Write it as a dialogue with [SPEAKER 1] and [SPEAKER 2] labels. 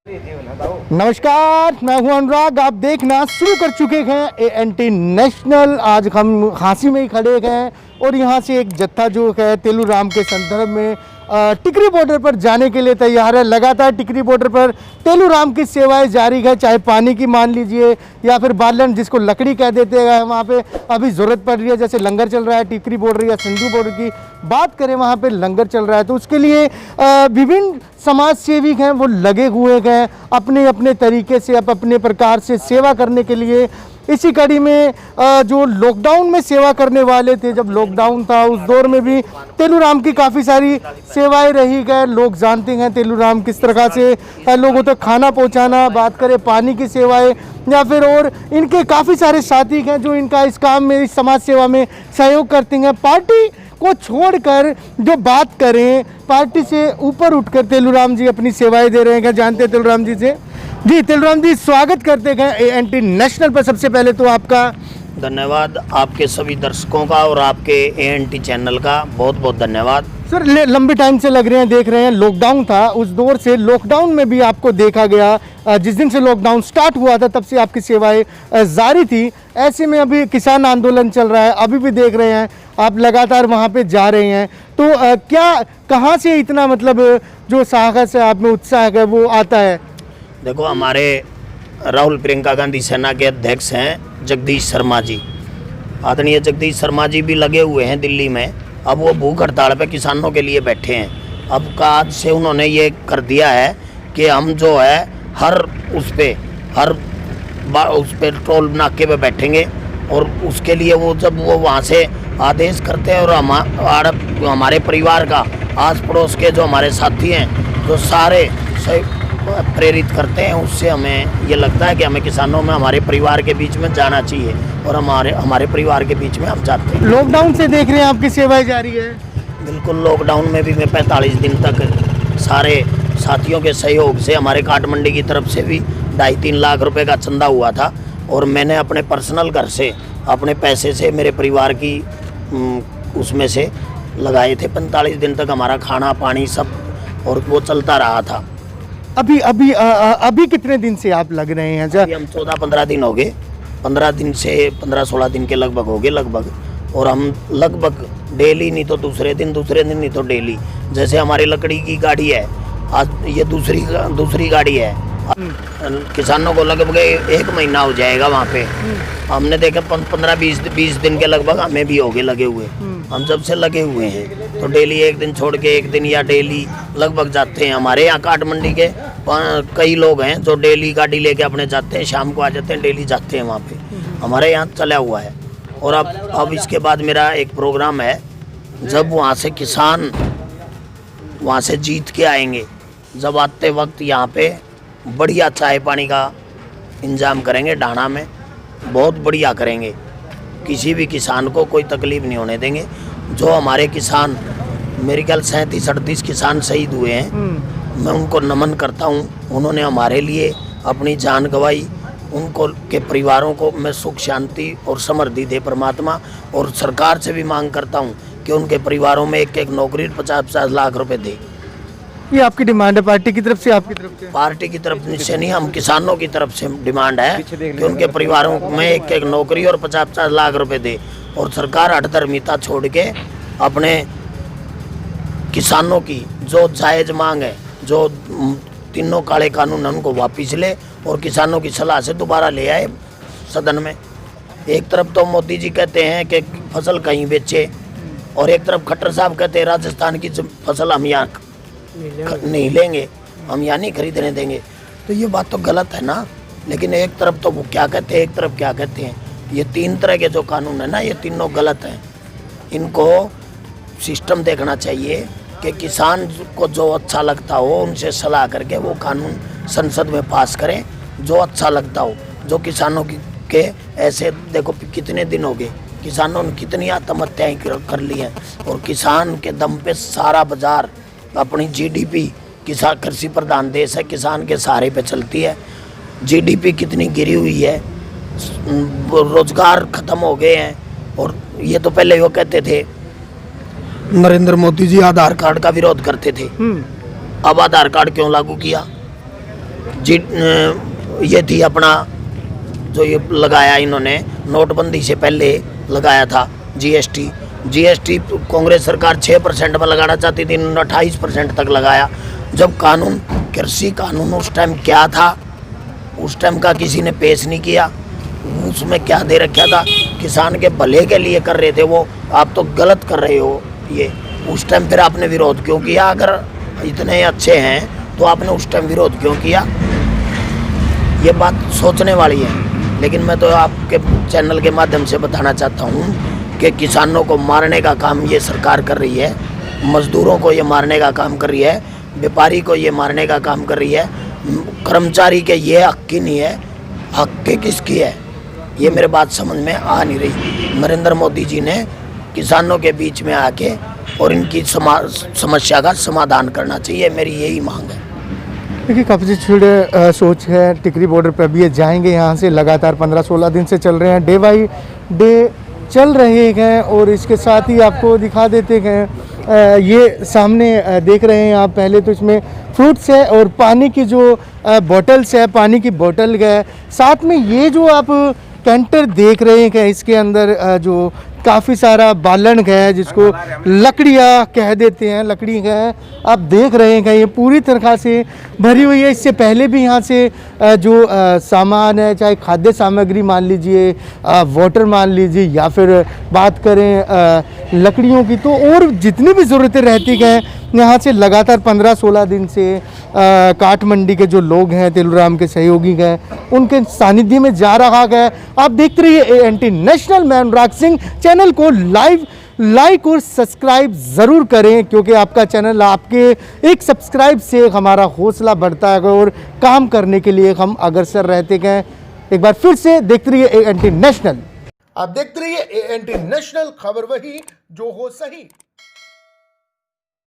[SPEAKER 1] नमस्कार, मैं हूं अनुराग। आप देखना शुरू कर चुके हैं ANT नेशनल। आज हम झांसी में ही खड़े हैं और यहां से एक जत्था जो है तेलूराम के संदर्भ में टिकरी बॉर्डर पर जाने के लिए तैयार है। लगातार टिकरी बॉर्डर पर तेलूराम की सेवाएं जारी है, चाहे पानी की मान लीजिए या फिर बालन जिसको लकड़ी कह देते हैं, वहाँ पे अभी ज़रूरत पड़ रही है। जैसे लंगर चल रहा है टिकरी बॉर्डर या सिंधु बॉर्डर की बात करें, वहाँ पे लंगर चल रहा है, तो उसके लिए विभिन्न समाज सेवी हैं वो लगे हुए हैं अपने अपने तरीके से, अपने प्रकार से सेवा करने के लिए। इसी कड़ी में जो लॉकडाउन में सेवा करने वाले थे, जब लॉकडाउन था उस दौर में भी तेलूराम की काफ़ी सारी सेवाएं रही गए। लोग जानते हैं तेलूराम किस तरह से लोगों तक खाना पहुंचाना, बात करें पानी की सेवाएं या फिर और इनके काफ़ी सारे साथी हैं जो इनका इस काम में, इस समाज सेवा में सहयोग करते हैं। पार्टी को छोड़कर जो बात करें, पार्टी से ऊपर उठकर तेलूराम जी अपनी सेवाएं दे रहे हैं। जानते हैं तेलूराम जी से? जी तेलूराम जी, स्वागत करते हैं ANT नेशनल पर। सबसे पहले तो आपका
[SPEAKER 2] धन्यवाद, आपके सभी दर्शकों का और आपके ANT चैनल का बहुत बहुत धन्यवाद।
[SPEAKER 1] सर, लंबे टाइम से लग रहे हैं, देख रहे हैं लॉकडाउन था, उस दौर से लॉकडाउन में भी आपको देखा गया। जिस दिन से लॉकडाउन स्टार्ट हुआ था तब से आपकी सेवाएं जारी थी। ऐसे में अभी किसान आंदोलन चल रहा है, अभी भी देख रहे हैं आप लगातार वहाँ पे जा रहे हैं, तो क्या कहाँ से इतना मतलब जो साहस है, आप में उत्साह है वो आता है?
[SPEAKER 2] देखो, हमारे राहुल प्रियंका गांधी सेना के अध्यक्ष हैं जगदीश शर्मा जी, आदरणीय जगदीश शर्मा जी भी लगे हुए हैं दिल्ली में। अब वो भूख हड़ताल पे किसानों के लिए बैठे हैं। अब का आज से उन्होंने ये कर दिया है कि हम जो है हर उस पे टोल नाके पे बैठेंगे और उसके लिए वो जब वो वहाँ से आदेश करते हैं और हमारे परिवार का आस पड़ोस के जो हमारे साथी हैं जो सारे प्रेरित करते हैं, उससे हमें ये लगता है कि हमें किसानों में हमारे परिवार के बीच में जाना चाहिए और हमारे परिवार के बीच में हम जाते हैं।
[SPEAKER 1] लॉकडाउन से देख रहे हैं आपकी सेवाएं जारी है?
[SPEAKER 2] बिल्कुल, लॉकडाउन में भी मैं 45 दिन तक सारे साथियों के सहयोग से, हमारे काट मंडी की तरफ से भी 2.5-3 लाख रुपए का चंदा हुआ था और मैंने अपने पर्सनल घर से अपने पैसे से मेरे परिवार की उसमें से लगाए थे। 45 दिन तक हमारा खाना पानी सब और वो चलता रहा था।
[SPEAKER 1] अभी कितने दिन से आप लग रहे हैं?
[SPEAKER 2] अभी हम 14-15 दिन हो गए, 15 दिन से 15-16 दिन के लगभग हो गए लगभग। और हम लगभग डेली नहीं तो दूसरे दिन नहीं तो डेली। जैसे हमारी लकड़ी की गाड़ी है, आज ये दूसरी गाड़ी है। किसानों को लगभग 1 महीना हो जाएगा वहाँ पे। हमने देखा 15-20 दिन के लगभग हमें भी हो गए लगे हुए। हम जब से लगे हुए हैं तो डेली एक दिन छोड़ के एक दिन या डेली लगभग जाते हैं। हमारे यहाँ काट मंडी के कई लोग हैं जो डेली गाड़ी लेके अपने जाते हैं, शाम को आ जाते हैं, डेली जाते हैं वहाँ पे। हमारे यहाँ चला हुआ है। और अब इसके बाद मेरा एक प्रोग्राम है, जब वहाँ से किसान वहाँ से जीत के आएंगे, जब आते वक्त यहाँ पे बढ़िया चाय पानी का इंतजाम करेंगे। ढाणा में बहुत बढ़िया करेंगे, किसी भी किसान को कोई तकलीफ नहीं होने देंगे। जो हमारे किसान, मेरे ख्याल 37-38 किसान शहीद हुए हैं, मैं उनको नमन करता हूँ। उन्होंने हमारे लिए अपनी जान गंवाई। उनको के परिवारों को मैं सुख शांति और समृद्धि दे परमात्मा। और सरकार से भी मांग करता हूँ कि उनके परिवारों में एक नौकरी 50-50 लाख रुपए दे।
[SPEAKER 1] ये आपकी डिमांड है पार्टी की तरफ से? आपकी तरफ से?
[SPEAKER 2] पार्टी की तरफ से नहीं, हम किसानों की तरफ से डिमांड है कि उनके परिवारों में एक नौकरी और 50-50 लाख रुपए दे। और सरकार हठधर्मिता छोड़ के अपने किसानों की जो जायज मांग है, जो तीनों काले कानून है, उनको वापिस ले और किसानों की सलाह से दोबारा ले आए सदन में। एक तरफ तो मोदी जी कहते हैं कि फसल कहीं बेचे और एक तरफ खट्टर साहब कहते हैं राजस्थान की फसल हम यहाँ नहीं लेंगे, हम यहाँ नहीं खरीदने देंगे। तो ये बात तो गलत है ना। लेकिन एक तरफ तो वो क्या कहते हैं, एक तरफ क्या कहते हैं। ये 3 तरह के जो कानून है ना, ये तीनों गलत हैं। इनको सिस्टम देखना चाहिए कि किसान को जो अच्छा लगता हो उनसे सलाह करके वो कानून संसद में पास करें जो अच्छा लगता हो। जो किसानों के ऐसे देखो कितने दिन हो गए, किसानों ने कितनी आत्महत्याएं कर ली हैं और किसान के दम पे सारा बाजार, अपनी GDP, किसान कृषि प्रधान देश है, किसान के सहारे पे चलती है। GDP कितनी गिरी हुई है, रोजगार खत्म हो गए हैं। और ये तो पहले वो कहते थे, नरेंद्र मोदी जी आधार कार्ड का विरोध करते थे, अब आधार कार्ड क्यों लागू किया? ये थी अपना जो ये लगाया इन्होंने नोटबंदी से पहले लगाया था जीएसटी कांग्रेस सरकार 6% में लगाना चाहती थी, इन्होंने 28% तक लगाया। जब कानून कृषि कानून उस टाइम क्या था, उस टाइम का किसी ने पेश नहीं किया। उसमें क्या दे रखा था, किसान के भले के लिए कर रहे थे वो, आप तो गलत कर रहे हो ये। उस टाइम फिर आपने विरोध क्यों किया? अगर इतने अच्छे हैं तो आपने उस टाइम विरोध क्यों किया? ये बात सोचने वाली है। लेकिन मैं तो आपके चैनल के माध्यम से बताना चाहता हूँ कि किसानों को मारने का काम ये सरकार कर रही है, मजदूरों को ये मारने का काम कर रही है, व्यापारी को ये मारने का काम कर रही है। कर्मचारी के ये हक की नहीं है, हक के किसकी है? ये मेरे बात समझ में आ नहीं रही। नरेंद्र मोदी जी ने किसानों के बीच में आके और इनकी समस्या का समाधान करना चाहिए, मेरी यही मांग है।
[SPEAKER 1] देखिए काफ़ी छिड़े सोच है। टिकरी बॉर्डर पर अभी ये जाएंगे, यहाँ से लगातार 15-16 दिन से चल रहे हैं, डे बाई डे चल रहे हैं। और इसके साथ ही आपको दिखा देते हैं, ये सामने देख रहे हैं आप, पहले तो इसमें फ्रूट्स है और पानी की जो बॉटल्स है, पानी की बॉटल है। साथ में ये जो आप कैंटर देख रहे हैं, इसके अंदर जो काफ़ी सारा बालन है, जिसको लकड़ियाँ कह देते हैं, लकड़ी है, आप देख रहे हैं ये पूरी तरह से भरी हुई है। इससे पहले भी यहाँ से जो सामान है, चाहे खाद्य सामग्री मान लीजिए, वाटर मान लीजिए, या फिर बात करें लकड़ियों की, तो और जितनी भी ज़रूरतें रहती हैं यहाँ से लगातार 15-16 दिन से काठ मंडी के जो लोग हैं, तेलूराम के सहयोगी हैं, उनके सानिध्य में जा रहा है। आप देखते रहिए एएनटी नेशनल। मैं अनुराग सिंह। चैनल को लाइक और सब्सक्राइब ज़रूर करें, क्योंकि आपका चैनल, आपके एक सब्सक्राइब से हमारा हौसला बढ़ता है और काम करने के लिए हम अग्रसर रहते हैं। एक बार फिर से देखते रहिए एएनटी नेशनल। आप देखते रहिए एएनटी नेशनल, खबर वही जो हो सही।